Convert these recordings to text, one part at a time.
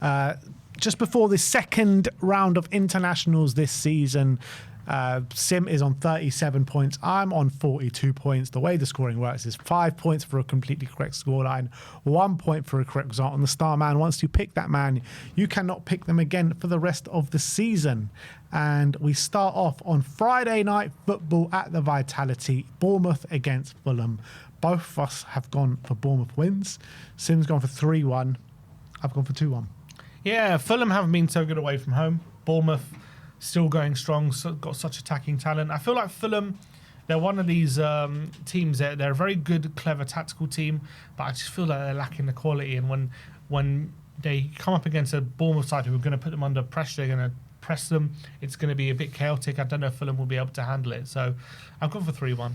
Just before the second round of internationals this season, Sim is on 37 points. I'm on 42 points. The way the scoring works is 5 points for a completely correct scoreline, 1 point for a correct result. And the star man, once you pick that man, you cannot pick them again for the rest of the season. And we start off on Friday night football at the Vitality, Bournemouth against Fulham. Both of us have gone for Bournemouth wins. Sim's gone for 3-1. I've gone for 2-1. Yeah, Fulham haven't been so good away from home. Bournemouth still going strong, got such attacking talent. I feel like Fulham, they're one of these teams that they're a very good, clever tactical team, but I just feel like they're lacking the quality. And when they come up against a Bournemouth side who are going to put them under pressure, they're going to press them, it's going to be a bit chaotic. I don't know if Fulham will be able to handle it. So I've gone for 3-1.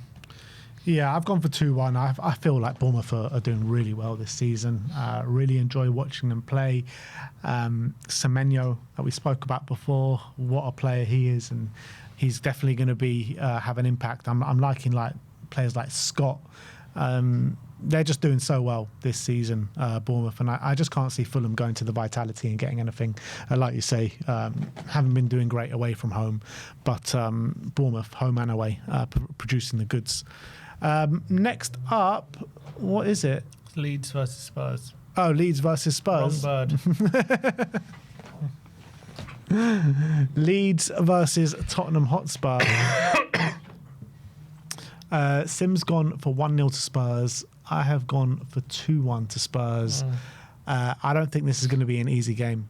Yeah, I've gone for 2-1. I feel like Bournemouth are doing really well this season. Really enjoy watching them play. Semenyo, that we spoke about before, what a player he is, and he's definitely going to be have an impact. I'm liking like players like Scott. They're just doing so well this season, Bournemouth, and I just can't see Fulham going to the Vitality and getting anything. Like you say, haven't been doing great away from home, but Bournemouth, home and away, producing the goods. Next up, what is it? Leeds versus Spurs. Oh, Leeds versus Spurs. Wrong bird. Leeds versus Tottenham Hotspur. Sim's gone for 1-0 to Spurs. I have gone for 2-1 to Spurs. I don't think this is going to be an easy game.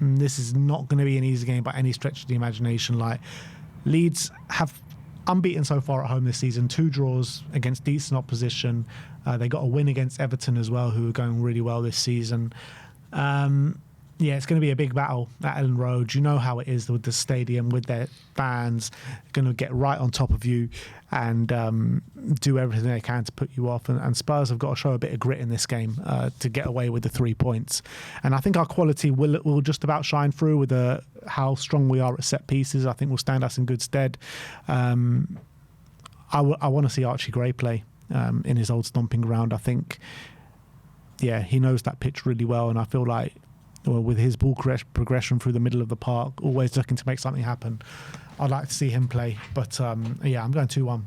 This is not going to be an easy game by any stretch of the imagination. Like, Leeds have unbeaten so far at home this season, 2 draws against decent opposition. They got a win against Everton as well, who are going really well this season. Yeah, it's going to be a big battle at Ellen Road. You know how it is with the stadium, with their fans going to get right on top of you and do everything they can to put you off. And Spurs have got to show a bit of grit in this game to get away with the 3 points. And I think our quality will just about shine through with how strong we are at set pieces. I think will stand us in good stead. I want to see Archie Gray play in his old stomping ground. I think, yeah, he knows that pitch really well, and I feel like, well, with his ball progression through the middle of the park, always looking to make something happen, I'd like to see him play. But yeah, I'm going 2-1.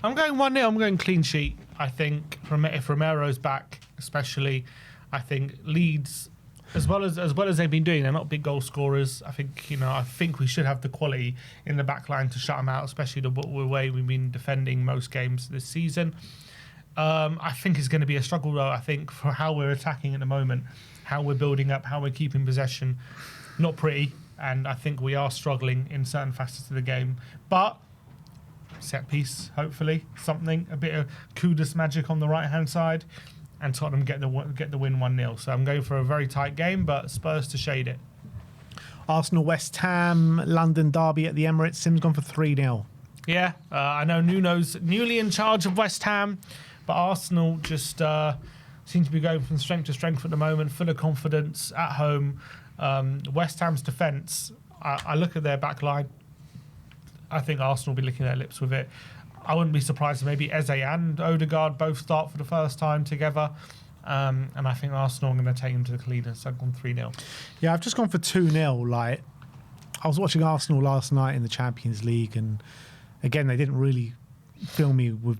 I'm going 1-0. I'm going clean sheet. I think if Romero's back, especially, I think Leeds, as well as they've been doing, they're not big goal scorers. I think we should have the quality in the back line to shut them out, especially the way we've been defending most games this season. I think it's going to be a struggle, though. I think for how we're attacking at the moment, how we're building up, how we're keeping possession, not pretty. And I think we are struggling in certain facets of the game. But set piece, hopefully, something, a bit of Kudus magic on the right-hand side, and Tottenham get the win 1-0. So I'm going for a very tight game, but Spurs to shade it. Arsenal, West Ham, London derby at the Emirates. Sim's gone for 3-0. Yeah, I know Nuno's newly in charge of West Ham, but Arsenal just seem to be going from strength to strength at the moment, full of confidence at home. West Ham's defence, I look at their back line, I think Arsenal will be licking their lips with it. I wouldn't be surprised if maybe Eze and Odegaard both start for the first time together. And I think Arsenal are going to take them to the cleaners. So I've gone 3-0. Yeah, I've just gone for 2-0. Like, I was watching Arsenal last night in the Champions League, and again, they didn't really fill me with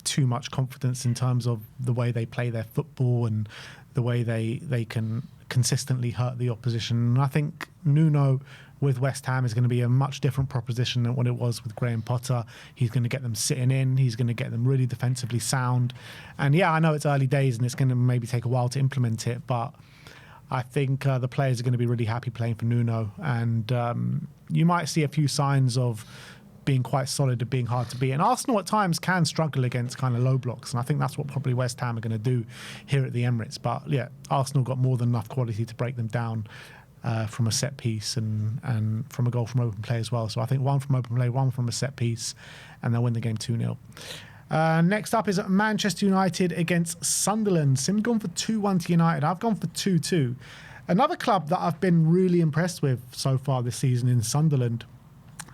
too much confidence in terms of the way they play their football and the way they can consistently hurt the opposition. And I think Nuno with West Ham is going to be a much different proposition than what it was with Graham Potter. He's going to get them sitting in. He's going to get them really defensively sound. And yeah, I know it's early days and it's going to maybe take a while to implement it, but I think the players are going to be really happy playing for Nuno. And you might see a few signs of being quite solid and being hard to beat. And Arsenal at times can struggle against kind of low blocks, and I think that's what probably West Ham are going to do here at the Emirates. But yeah, Arsenal got more than enough quality to break them down from a set piece and from a goal from open play as well. So I think 1 from open play, 1 from a set piece, and they'll win the game 2-0. Next up is Manchester United against Sunderland. Sim gone for 2-1 to United. I've gone for 2-2. Another club that I've been really impressed with so far this season in Sunderland.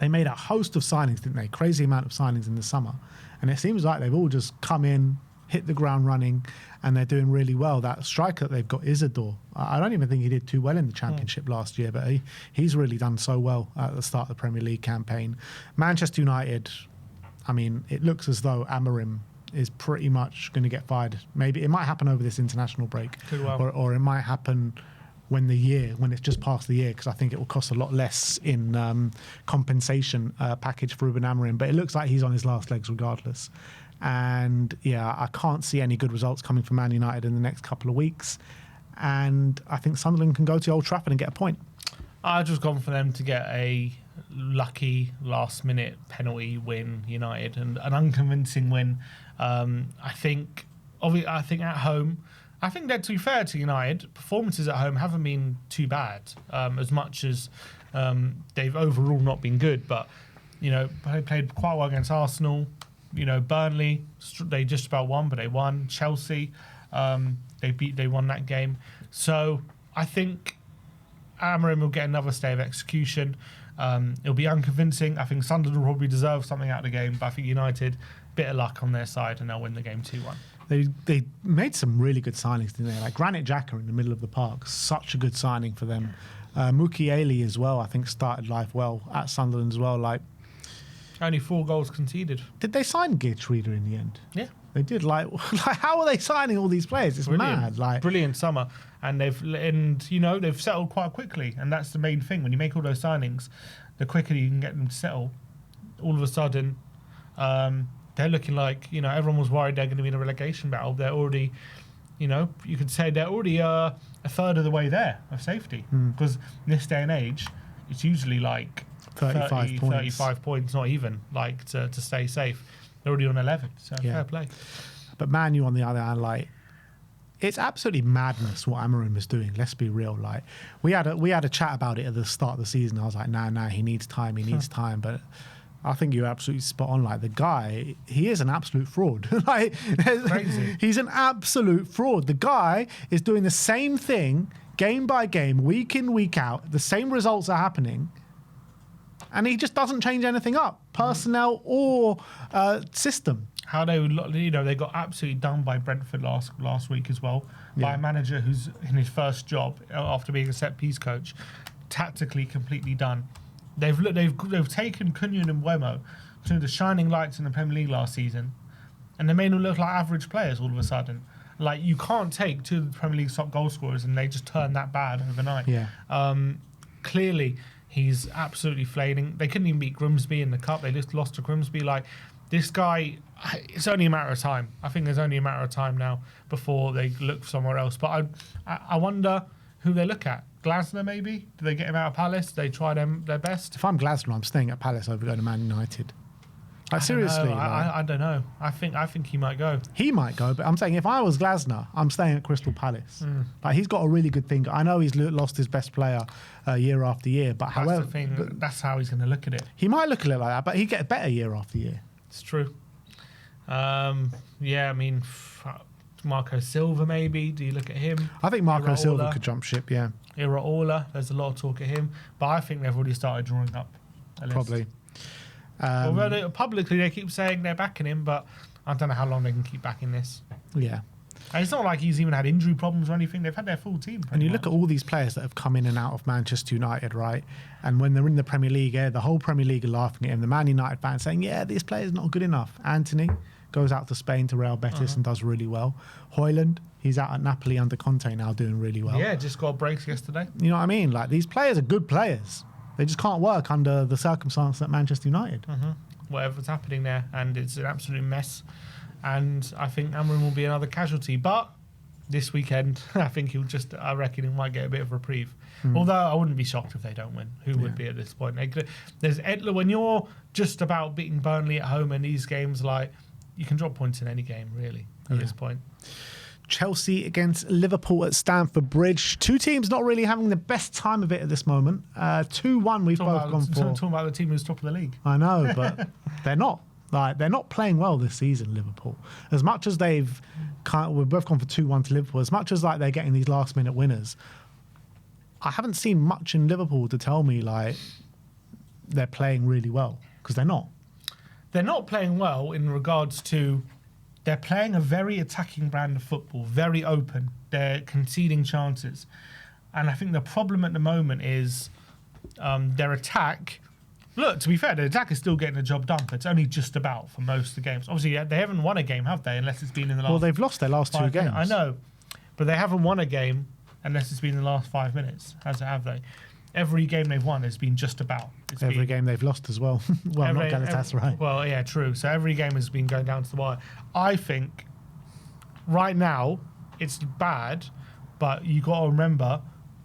They made a host of signings, didn't they? Crazy amount of signings in the summer. And it seems like they've all just come in, hit the ground running, and they're doing really well. That striker that they've got, Isidore, I don't even think he did too well in the Championship last year, but he's really done so well at the start of the Premier League campaign. Manchester United, I mean, it looks as though Amorim is pretty much going to get fired. Maybe it might happen over this international break, or it might happen when it's just past the year, because I think it will cost a lot less in compensation package for Ruben Amorim. But it looks like he's on his last legs regardless. And yeah, I can't see any good results coming from Man United in the next couple of weeks. And I think Sunderland can go to Old Trafford and get a point. I've just gone for them to get a lucky last-minute penalty win, United, and an unconvincing win. I think at home, I think that, to be fair to United, performances at home haven't been too bad, as much as they've overall not been good. But, they played quite well against Arsenal. Burnley, they just about won, but they won. Chelsea, they won that game. So I think Amorim will get another stay of execution. It'll be unconvincing. I think Sunderland will probably deserve something out of the game, but I think United, bit of luck on their side, and they'll win the game 2-1. They made some really good signings, didn't they? Like Granit Xhaka in the middle of the park, such a good signing for them. Mukiele as well, I think started life well at Sunderland as well. Like, only 4 goals conceded. Did they sign Geertruida in the end? Yeah. They did. Like how are they signing all these players? It's brilliant. Mad. Brilliant summer. And they've settled quite quickly, and that's the main thing. When you make all those signings, the quicker you can get them to settle. All of a sudden, they're looking like, everyone was worried they're going to be in a relegation battle. They're already, you could say they're already a third of the way there of safety. Because in this day and age, it's usually like 35 points, not even, like to stay safe. They're already on 11, so fair play. But Man U, on the other hand, like, it's absolutely madness what Amorim is doing. Let's be real. Like, we had a chat about it at the start of the season. I was like, nah, he needs time. Time. But I think you're absolutely spot on. Like, the guy, he is an absolute fraud. Like, crazy. He's an absolute fraud. The guy is doing the same thing game by game, week in, week out. The same results are happening. And he just doesn't change anything up, personnel or system. How they got absolutely done by Brentford last week as well, by a manager who's in his first job after being a set piece coach, tactically completely done. They've taken Cunha and Mbeumo to the shining lights in the Premier League last season, and they made them look like average players all of a sudden. Like, you can't take 2 of the Premier League's top goal scorers and they just turn that bad overnight. Yeah. Clearly, he's absolutely flaming. They couldn't even beat Grimsby in the cup. They just lost to Grimsby. Like, this guy, it's only a matter of time. I think there's only a matter of time now before they look somewhere else. But I wonder who they look at. Glasner, maybe? Do they get him out of Palace? Do they try their best? If I'm Glasner, I'm staying at Palace over going to Man United. Like, seriously. I don't know. I think he might go. He might go, but I'm saying if I was Glasner, I'm staying at Crystal Palace. Like, he's got a really good thing. I know he's lost his best player year after year, but that's the thing. That's how he's going to look at it. He might look at it like that, but he get better year after year. It's true. I mean, Marco Silva maybe. Do you look at him? I think Marco Silva could jump ship. Yeah. Iraola. There's a lot of talk of him, but I think they've already started drawing up a list. Probably. Although publicly they keep saying they're backing him, but I don't know how long they can keep backing this. Yeah. And it's not like he's even had injury problems or anything. They've had their full team. And you look at all these players that have come in and out of Manchester United, right? And when they're in the Premier League, the whole Premier League are laughing at him. The Man United fans saying, this player's not good enough. Anthony goes out to Spain to Real Betis and does really well. Højlund, he's out at Napoli under Conte now doing really well. Yeah, just got breaks yesterday. You know what I mean? Like, these players are good players. They just can't work under the circumstance at Manchester United. Whatever's happening there, and it's an absolute mess. And I think Amorim will be another casualty. But this weekend, I reckon he might get a bit of reprieve. Although I wouldn't be shocked if they don't win. Who would be at this point? When you're just about beating Burnley at home in these games, like, you can drop points in any game, really, at this point. Chelsea against Liverpool at Stamford Bridge. 2 teams not really having the best time of it at this moment. 2-1 we've both gone for. Talking about the team who's top of the league. I know, but they're not. Like, they're not playing well this season, Liverpool. As much as we've both gone for 2-1 to Liverpool, as much as like they're getting these last-minute winners, I haven't seen much in Liverpool to tell me like they're playing really well, because they're not. They're not playing well in regards to they're playing a very attacking brand of football, very open. They're conceding chances. And I think the problem at the moment is their attack. Look, to be fair, their attack is still getting the job done, but it's only just about for most of the games. Obviously, they haven't won a game, have they? Unless it's been in the last... Well, they've lost their last 2 games. I know, but they haven't won a game unless it's been in the last 5 minutes, have they? Every game they've won has been just about. Every game they've lost as well. Well, not Galatasaray. Well, yeah, true. So every game has been going down to the wire. I think right now it's bad, but you got to remember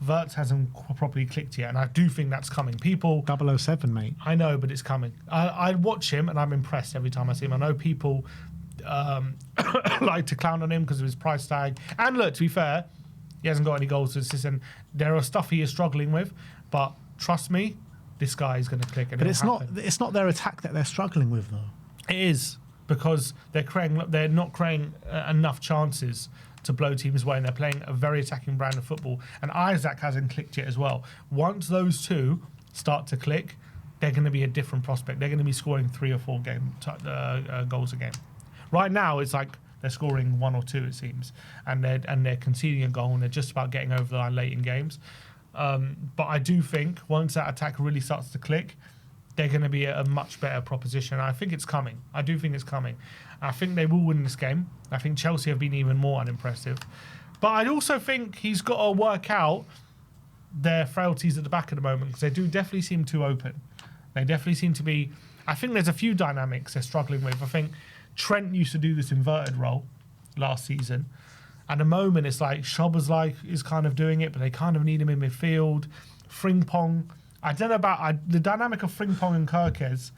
Wirtz hasn't properly clicked yet, and I do think that's coming. People 007, mate. I know, but it's coming. I watch him, and I'm impressed every time I see him. I know people like to clown on him because of his price tag. And look, to be fair, he hasn't got any goals to assist, and there are stuff he is struggling with. But trust me, this guy is going to click. And but it's not their attack that they're struggling with, though. It is, because they're not creating enough chances to blow teams away, and they're playing a very attacking brand of football. And Isaac hasn't clicked yet as well. Once those two start to click, they're going to be a different prospect. They're going to be scoring 3 or 4 goals a game. Right now, it's like they're scoring 1 or 2, it seems, and they're conceding a goal, and they're just about getting over the line late in games. But I do think once that attack really starts to click, they're going to be a much better proposition. I think it's coming. I do think it's coming. I think they will win this game. I think Chelsea have been even more unimpressive. But I also think he's got to work out their frailties at the back at the moment, because they do definitely seem too open. They definitely seem to be... I think there's a few dynamics they're struggling with. I think Trent used to do this inverted role last season. At the moment, it's like Szoboszlai is kind of doing it, but they kind of need him in midfield. Frimpong... I don't know about... the dynamic of Frimpong and Kirkes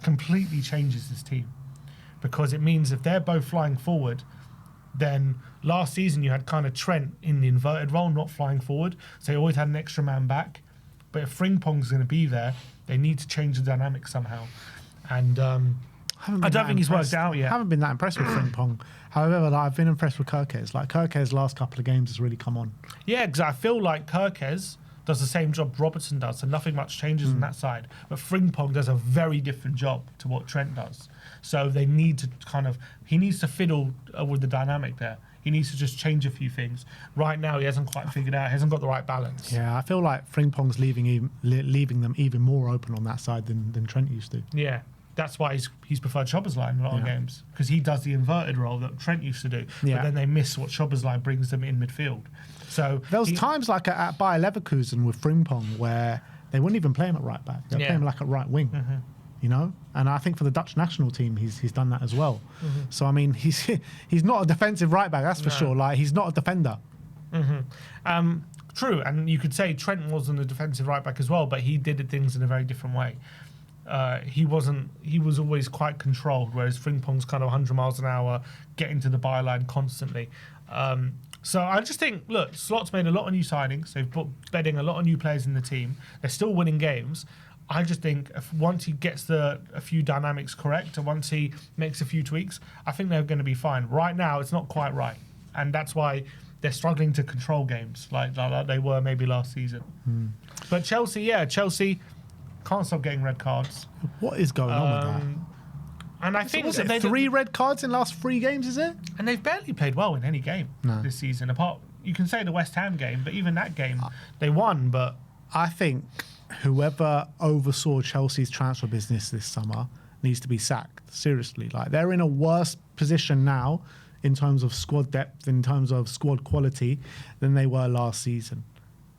completely changes this team, because it means if they're both flying forward, then last season you had kind of Trent in the inverted role, not flying forward, so you always had an extra man back. But if Frimpong's going to be there, they need to change the dynamic somehow. And I don't think he's worked out yet. I haven't been that impressed with Frimpong. However, I've been impressed with Kirkes. Like, Kirkes' last couple of games has really come on. Yeah, because I feel like Kirkes does the same job Robertson does, so nothing much changes on that side. But Frimpong does a very different job to what Trent does. So they need to he needs to fiddle with the dynamic there. He needs to just change a few things. Right now, he hasn't quite figured out, he hasn't got the right balance. Yeah, I feel like Frimpong's leaving them even more open on that side than Trent used to. Yeah. That's why he's preferred Szoboszlai in a lot of games, because he does the inverted role that Trent used to do. Yeah. But then they miss what Szoboszlai brings them in midfield. So there was times like at Bayer Leverkusen with Frimpong where they wouldn't even play him at right back. They'd play him like at right wing, you know. And I think for the Dutch national team, he's done that as well. So I mean, he's not a defensive right back, that's for sure. Like, he's not a defender. True, and you could say Trent wasn't a defensive right back as well, but he did things in a very different way. He was always quite controlled, whereas Frimpong's kind of 100 miles an hour, getting to the byline constantly. So I just think, look, Slot's made a lot of new signings. They've put bedding a lot of new players in the team. They're still winning games. I just think once he gets a few dynamics correct, and once he makes a few tweaks, I think they're going to be fine. Right now, it's not quite right, and that's why they're struggling to control games like they were maybe last season. But Chelsea can't stop getting red cards. What is going on with that? And I think... Was it 3 red cards in the last 3 games, is it? And they've barely played well in any game this season. Apart, you can say the West Ham game, but even that game, they won, but... I think whoever oversaw Chelsea's transfer business this summer needs to be sacked. Seriously. Like, they're in a worse position now in terms of squad depth, in terms of squad quality, than they were last season.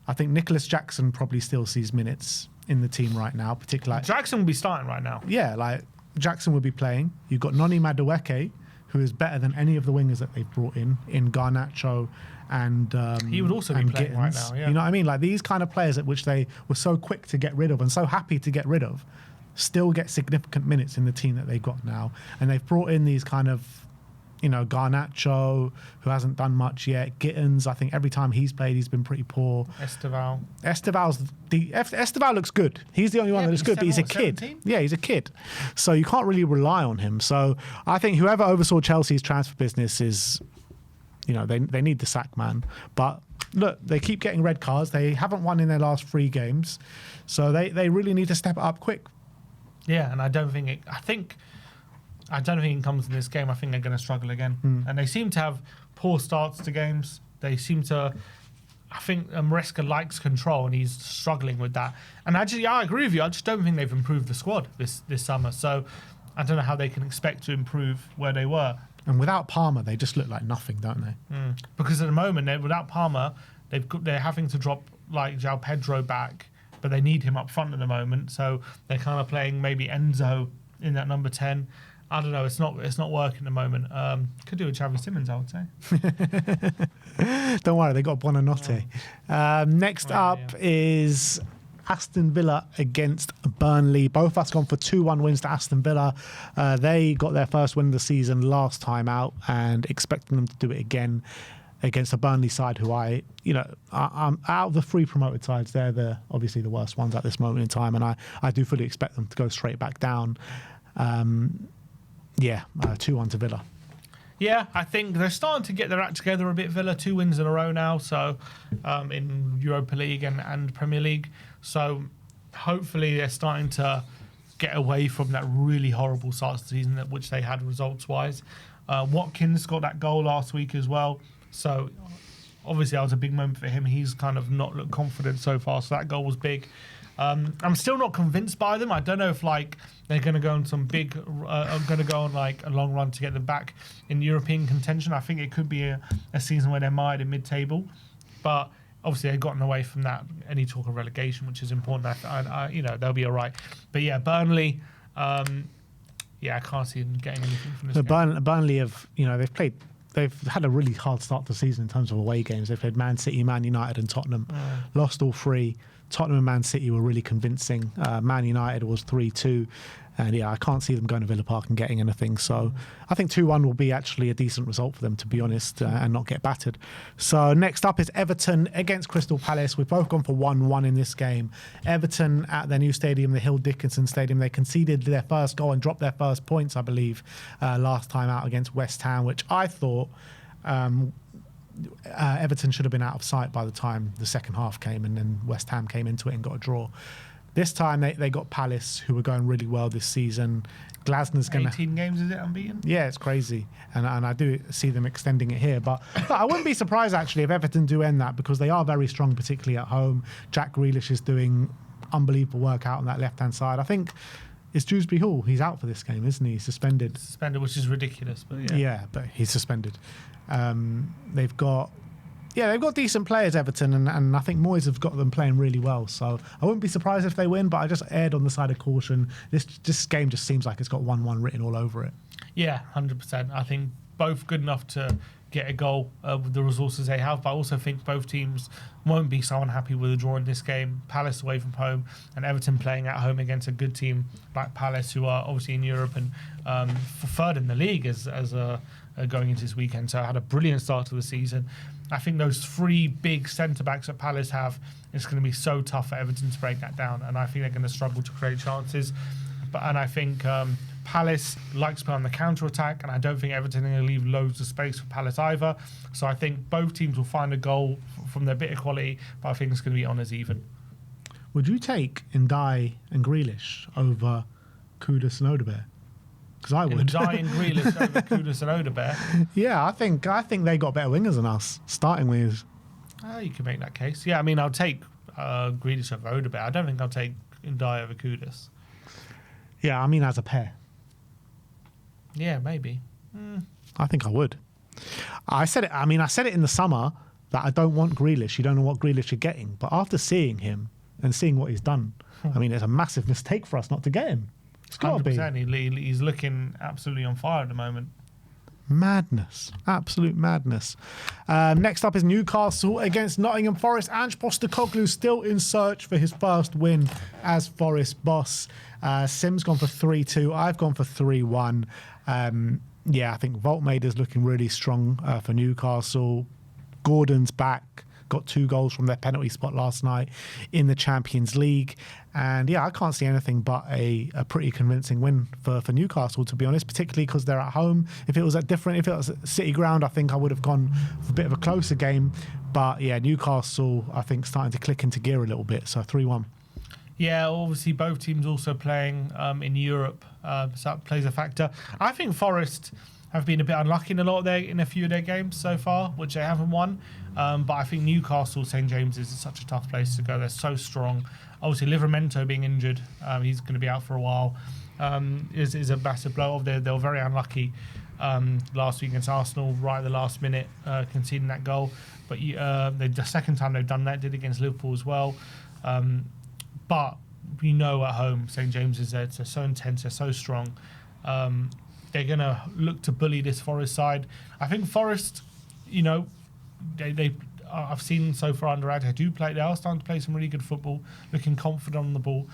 I think Nicholas Jackson probably still sees minutes in the team right now, particularly... Jackson will be starting right now. Yeah, like, Jackson will be playing. You've got Noni Madueke, who is better than any of the wingers that they've brought in Garnacho and he would also be playing Gittins. right now, yeah. You know what I mean? Like, these kind of players at which they were so quick to get rid of and so happy to get rid of still get significant minutes in the team that they've got now. And they've brought in these kind of, you know, Garnacho, who hasn't done much yet. Gittins, I think every time he's played, he's been pretty poor. Esteval looks good. He's the only one that looks good, but he's a kid. 17? Yeah, he's a kid. So you can't really rely on him. So I think whoever oversaw Chelsea's transfer business is, you know, they need the sack man. But look, they keep getting red cards. They haven't won in their last 3 games. So they really need to step it up quick. Yeah, and I don't think I think I don't think he comes in this game. I think they're going to struggle again. And they seem to have poor starts to games. They seem to... I think Maresca likes control, and he's struggling with that. And actually, I agree with you. I just don't think they've improved the squad this summer. So I don't know how they can expect to improve where they were. And without Palmer, they just look like nothing, don't they? Because at the moment, without Palmer, they're having to drop like João Pedro back, but they need him up front at the moment. So they're kind of playing maybe Enzo in that number 10. I don't know. It's not working at the moment. Could do with Xavi Simons, I would say. Don't worry, they got Buonanotte. Next up is Aston Villa against Burnley. Both us gone for 2-1 wins to Aston Villa. They got their first win of the season last time out, and expecting them to do it again against a Burnley side who I'm out of the 3 promoted sides, they're obviously the worst ones at this moment in time, and I do fully expect them to go straight back down. 2-1 to Villa. Yeah, I think they're starting to get their act together a bit, Villa. 2 wins in a row now, so in Europa League and Premier League. So hopefully they're starting to get away from that really horrible start to the season, which they had results-wise. Watkins got that goal last week as well. So obviously that was a big moment for him. He's kind of not looked confident so far, so that goal was big. I'm still not convinced by them. I don't know if they're going to go on some big, going to go on a long run to get them back in European contention. I think it could be a season where they're mired in mid-table, but obviously they've gotten away from that. Any talk of relegation, which is important. They'll be all right. But yeah, Burnley. I can't see them getting anything from this game. Burnley they've had a really hard start to the season in terms of away games. They've played Man City, Man United and Tottenham. Lost all 3. Tottenham and Man City were really convincing. Man United was 3-2. And I can't see them going to Villa Park and getting anything. So I think 2-1 will be actually a decent result for them, to be honest, and not get battered. So next up is Everton against Crystal Palace. We've both gone for 1-1 in this game. Everton at their new stadium, the Hill Dickinson Stadium, they conceded their first goal and dropped their first points, I believe, last time out against West Ham, which I thought... Everton should have been out of sight by the time the second half came, and then West Ham came into it and got a draw. This time they got Palace, who were going really well this season. Glasner's going to... 18 games, is it, unbeaten? Yeah, it's crazy. And I do see them extending it here. But I wouldn't be surprised, actually, if Everton do end that, because they are very strong, particularly at home. Jack Grealish is doing unbelievable work out on that left-hand side. I think it's Dewsbury Hall. He's out for this game, isn't he? He's suspended. Suspended, which is ridiculous, but yeah. Yeah, but he's suspended. They've got decent players, Everton, and I think Moyes have got them playing really well. So I wouldn't be surprised if they win, but I just erred on the side of caution. This game just seems like it's got 1-1 written all over it. Yeah, 100%. I think both good enough to get a goal with the resources they have, but I also think both teams won't be so unhappy with a draw in this game. Palace away from home and Everton playing at home against a good team like Palace, who are obviously in Europe and third in the league as going into this weekend. So I had a brilliant start to the season. I think those 3 big centre-backs that Palace have, it's going to be so tough for Everton to break that down, and I think they're going to struggle to create chances. And I think Palace likes to play on the counter-attack, and I don't think Everton are going to leave loads of space for Palace either. So I think both teams will find a goal from their bit of quality, but I think it's going to be on as even. Would you take Ndiaye and Grealish over Kudus and Odegaard? Because I would. Ndiaye and Grealish over Kudus and Odegaard. Yeah, I think they got better wingers than us, starting with. You can make that case. Yeah, I mean, I'll take Grealish over Odegaard. I don't think I'll take Ndiaye over Kudus. Yeah, I mean, as a pair. Yeah, maybe. I think I would. I said it in the summer that I don't want Grealish. You don't know what Grealish you're getting. But after seeing him and seeing what he's done, I mean, it's a massive mistake for us not to get him. It's got to be. 100%. He's looking absolutely on fire at the moment. Madness. Absolute madness. Next up is Newcastle against Nottingham Forest. Ange Postecoglou still in search for his first win as Forest boss. Sim's gone for 3-2. I've gone for 3-1. I think Voltmader's looking really strong for Newcastle. Gordon's back. Got 2 goals from their penalty spot last night in the Champions League. And I can't see anything but a pretty convincing win for Newcastle, to be honest, particularly because they're at home. If it was at City Ground, I think I would have gone for a bit of a closer game. But Newcastle, I think, starting to click into gear a little bit. So 3-1. Yeah, obviously both teams also playing in Europe, so that plays a factor. I think Forest have been a bit unlucky in a few of their games so far, which they haven't won. But I think Newcastle, St James's is such a tough place to go. They're so strong. Obviously, Livramento being injured, he's going to be out for a while, is a massive blow. They were very unlucky last week against Arsenal, right at the last minute, conceding that goal. But the second time they've done that, did against Liverpool as well. But we know at home, St James's, they're so intense, they're so strong. They're going to look to bully this Forest side. I think Forest, I've seen so far under Ag, they are starting to play some really good football, looking confident on the ball.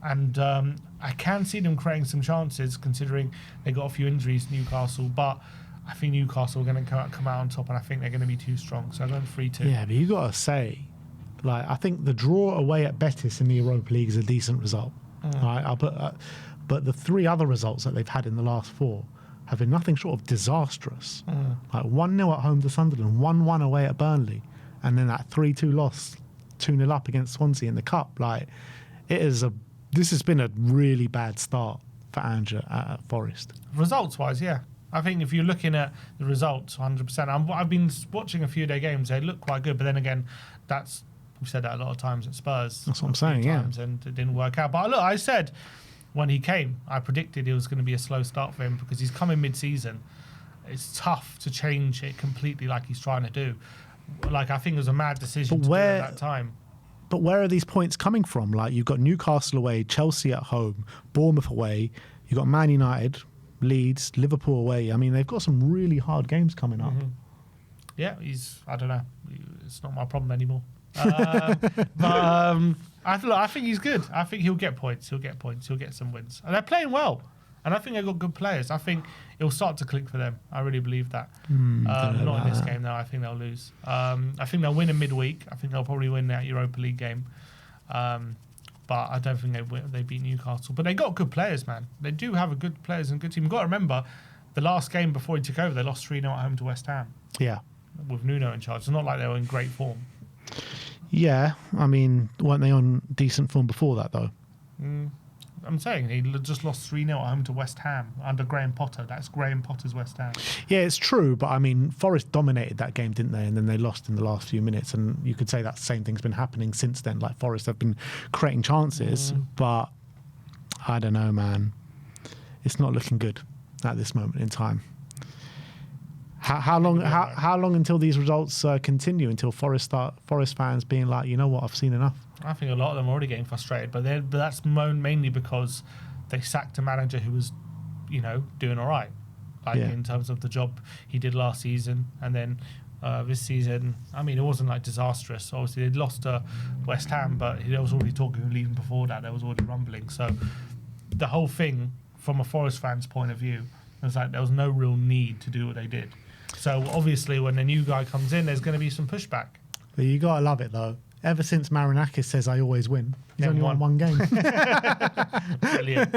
And I can see them creating some chances, considering they got a few injuries, Newcastle. But I think Newcastle are going to come out on top, and I think they're going to be too strong. So I'm going 3-2. Yeah, but you got to say, I think the draw away at Betis in the Europa League is a decent result. Right? But the 3 other results that they've had in the last 4 have been nothing short of disastrous. Like 1-0 at home to Sunderland, 1-1 away at Burnley, and then that 3-2 loss, 2-0 up against Swansea in the Cup. This has been a really bad start for Anja at Forest. Results-wise, yeah. I think if you're looking at the results, 100%. I've been watching a few of their games. They look quite good, but then again, we've said that a lot of times at Spurs. That's what I'm saying, yeah. And it didn't work out. But look, I said when he came, I predicted it was going to be a slow start for him because he's coming mid-season. It's tough to change it completely like he's trying to do. I think it was a mad decision to do at that time. But where are these points coming from? You've got Newcastle away, Chelsea at home, Bournemouth away. You've got Man United, Leeds, Liverpool away. I mean, they've got some really hard games coming up. Mm-hmm. Yeah, I don't know. It's not my problem anymore. I think he's good. I think he'll get points. He'll get some wins. And they're playing well. And I think they've got good players. I think it'll start to click for them. I really believe that. Not in this game, though. I think they'll lose. I think they'll win in midweek. I think they'll probably win that Europa League game. But I don't think they beat Newcastle. But they got good players, man. They do have a good players and good team. You've got to remember, the last game before he took over, they lost 3-0 at home to West Ham. Yeah. With Nuno in charge. It's not like they were in great form. Yeah. I mean, weren't they on decent form before that, though? I'm saying he just lost 3-0 at home to West Ham under Graham Potter. That's Graham Potter's West Ham. Yeah, it's true. But, I mean, Forest dominated that game, didn't they? And then they lost in the last few minutes. And you could say that same thing's been happening since then. Forest have been creating chances. But I don't know, man. It's not looking good at this moment in time. How long until these results continue? Until Forest fans being like, you know what, I've seen enough? I think a lot of them are already getting frustrated, but that's mainly because they sacked a manager who was, doing all right, in terms of the job he did last season, and then this season. I mean, it wasn't disastrous. Obviously, they'd lost to West Ham, but there was already talking of leaving before that. There was already rumbling. So the whole thing, from a Forest fan's point of view, was there was no real need to do what they did. So obviously, when the new guy comes in, there's going to be some pushback. But you gotta love it, though. Ever since Marinakis says I always win, he's only won one game. Brilliant.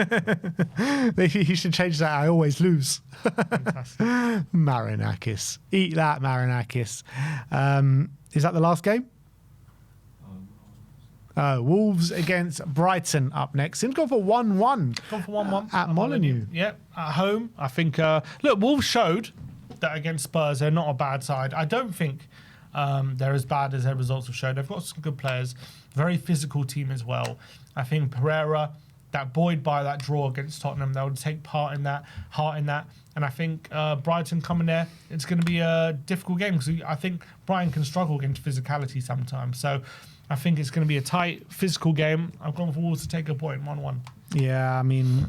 You should change that. I always lose. Fantastic. Marinakis, eat that, Marinakis. Is that the last game? Wolves against Brighton up next. Seems gone for 1-1. Gone for 1-1 at Molineux. Yep, at home. I think. Look, Wolves showed that against Spurs, they're not a bad side. I don't think they're as bad as their results have shown. They've got some good players, very physical team as well. I think Pereira, that buoyed by that draw against Tottenham, they would take heart in that. And I think Brighton coming there, it's going to be a difficult game because I think Brighton can struggle against physicality sometimes. So I think it's going to be a tight, physical game. I've gone for Wolves to take a point, 1-1. Yeah, I mean,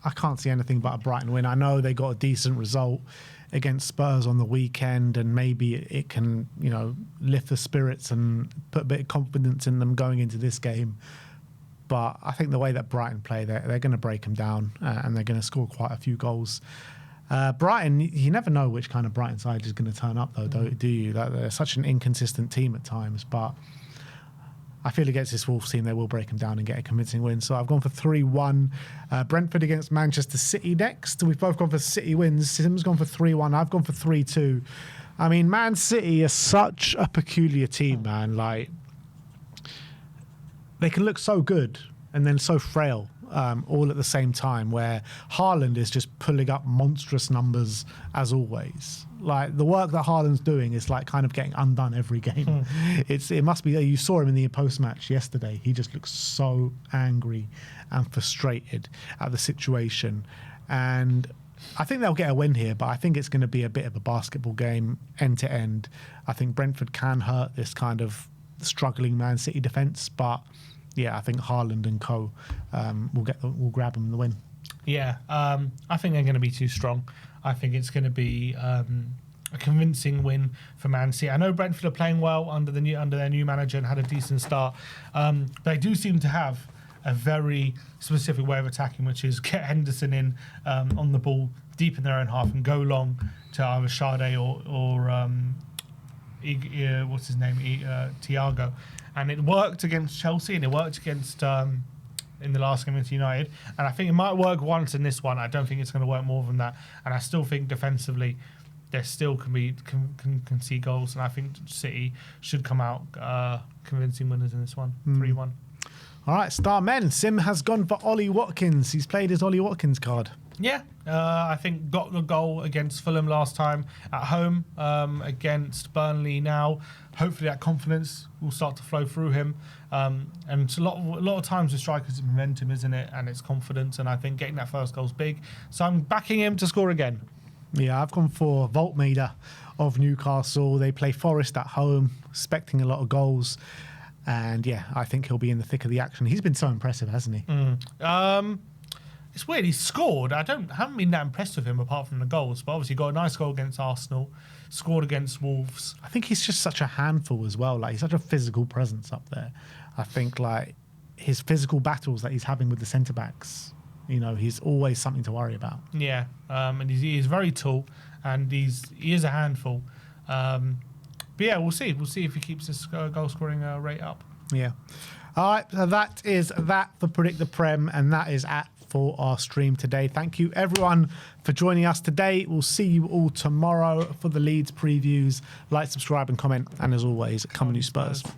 I can't see anything but a Brighton win. I know they got a decent result against Spurs on the weekend, and maybe it can, lift the spirits and put a bit of confidence in them going into this game. But I think the way that Brighton play, they're going to break them down and they're going to score quite a few goals. Brighton, you never know which kind of Brighton side is going to turn up, though, do you? They're such an inconsistent team at times, but I feel against this Wolves team, they will break them down and get a convincing win. So I've gone for 3-1. Brentford against Manchester City next. We've both gone for City wins. Sim's gone for 3-1. I've gone for 3-2. I mean, Man City is such a peculiar team, man. They can look so good, and then so frail all at the same time, where Haaland is just pulling up monstrous numbers as always. Like, the work that Haaland's doing is like kind of getting undone every game. It must be, you saw him in the post-match yesterday. He just looks so angry and frustrated at the situation. And I think they'll get a win here, but I think it's going to be a bit of a basketball game end to end. I think Brentford can hurt this kind of struggling Man City defence, but yeah, I think Haaland and co will grab them the win. Yeah, I think they're going to be too strong. I think it's going to be a convincing win for Man City. I know Brentford are playing well under their new manager and had a decent start. They do seem to have a very specific way of attacking, which is get Henderson in on the ball deep in their own half and go long to either Sade or what's his name, Thiago. And it worked against Chelsea, and it worked against in the last game against United. And I think it might work once in this one. I don't think it's going to work more than that. And I still think defensively, there still can see goals. And I think City should come out convincing winners in this one, 3-1. All right, star men. Sim has gone for Ollie Watkins. He's played his Ollie Watkins card. Yeah, I think got the goal against Fulham last time at home, against Burnley now. Hopefully that confidence will start to flow through him. And it's a lot of times with strikers, it's momentum, isn't it? And it's confidence. And I think getting that first goal is big. So I'm backing him to score again. Yeah, I've gone for Voltmeter of Newcastle. They play Forest at home, expecting a lot of goals. And yeah, I think he'll be in the thick of the action. He's been so impressive, hasn't he? It's weird. He's scored. Haven't been that impressed with him apart from the goals. But obviously got a nice goal against Arsenal. Scored against Wolves. I think he's just such a handful as well. Like, he's such a physical presence up there. I think like his physical battles that he's having with the centre backs, he's always something to worry about. Yeah, and he is very tall, and he is a handful. But yeah, we'll see. We'll see if he keeps his goal scoring rate up. Yeah. All right. So that is that for Predict the Prem, and that is for our stream today. Thank you everyone for joining us today. We'll see you all tomorrow for the Leeds previews. Like, subscribe and comment, and as always, come on you Spurs.